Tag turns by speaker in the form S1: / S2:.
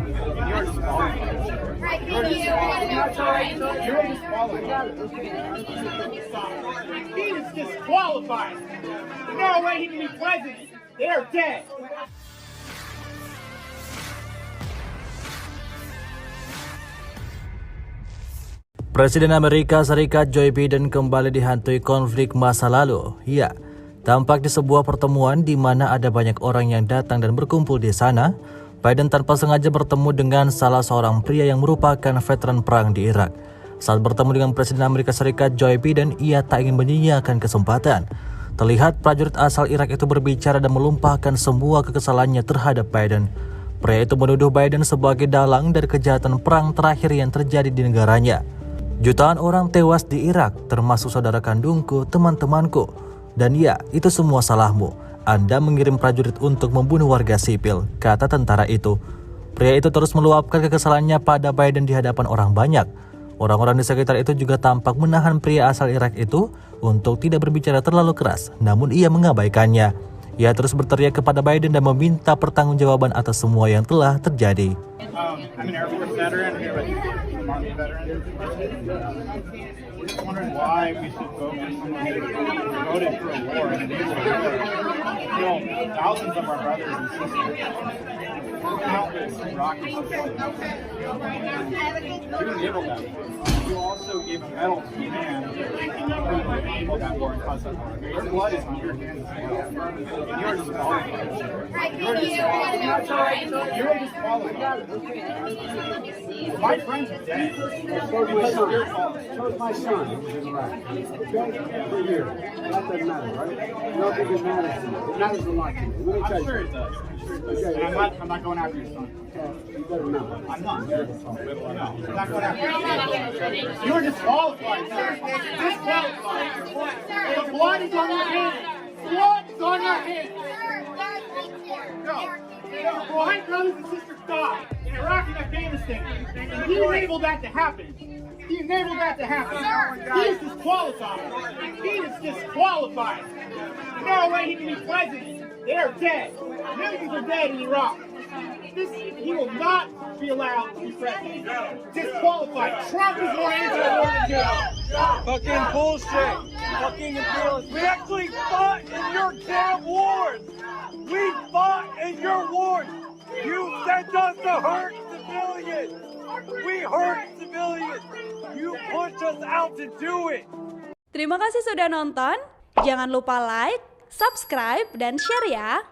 S1: You're disqualified. He is disqualified. No way he can be president. They're dead.
S2: Presiden Amerika Serikat Joe Biden kembali dihantui konflik masa lalu. Ya, tampak di sebuah pertemuan di mana ada banyak orang yang datang dan berkumpul di sana. Biden tanpa sengaja bertemu dengan salah seorang pria yang merupakan veteran perang di Irak. Saat bertemu dengan Presiden Amerika Serikat Joe Biden, ia tak ingin menyianyiakan kesempatan. Terlihat prajurit asal Irak itu berbicara dan melumpahkan semua kekesalannya terhadap Biden. Pria itu menuduh Biden sebagai dalang dari kejahatan perang terakhir yang terjadi di negaranya. Jutaan orang tewas di Irak, termasuk saudara kandungku, teman-temanku. Dan ya, itu semua salahmu. Anda mengirim prajurit untuk membunuh warga sipil, kata tentara itu. Pria itu terus meluapkan kekesalannya pada Biden di hadapan orang banyak. Orang-orang di sekitar itu juga tampak menahan pria asal Irak itu untuk tidak berbicara terlalu keras, namun ia mengabaikannya. Ia terus berteriak kepada Biden dan meminta pertanggungjawaban atas semua yang telah terjadi.
S1: I'm an Air Force veteran here with Army veterans. We're just wondering why we should vote for someone who voted for a war and killed thousands of our brothers and sisters. Countless Iraqis. You enabled that. You also gave a medal to a man who enabled that war and caused that war. Your blood is on your hands as well. And you're disqualified. You're disqualified. My friends are dead. Because of your fault.
S3: So is my son who was in Iraq. Okay? For years. That doesn't matter, right? You don't think it matters to you. It matters a lot to you. Let me tell
S1: I'm
S3: you.
S1: sure it does.
S3: Okay.
S1: And I'm not going after your son.
S3: You better not.
S1: I'm not. I'm not going after your son. You're disqualified, sir. Disqualified. The blood is on your hands. Blood is on your hands. No. My brothers and sisters died in Iraq and Afghanistan. And he enabled that to happen. He enabled that to happen. He is disqualified. He is disqualified. No way he can be president. They are dead. Millions are dead in Iraq. He will not be allowed to be president. Disqualified. Trump is more anti-war than Joe.
S4: Fucking bullshit. Fucking imperialist. We actually fought in your damn wars. We fought in your wars. You sent us to hurt civilians. We hurt civilians. You pushed us out to do it.
S5: Terima kasih sudah nonton. Jangan lupa like, subscribe, dan share ya.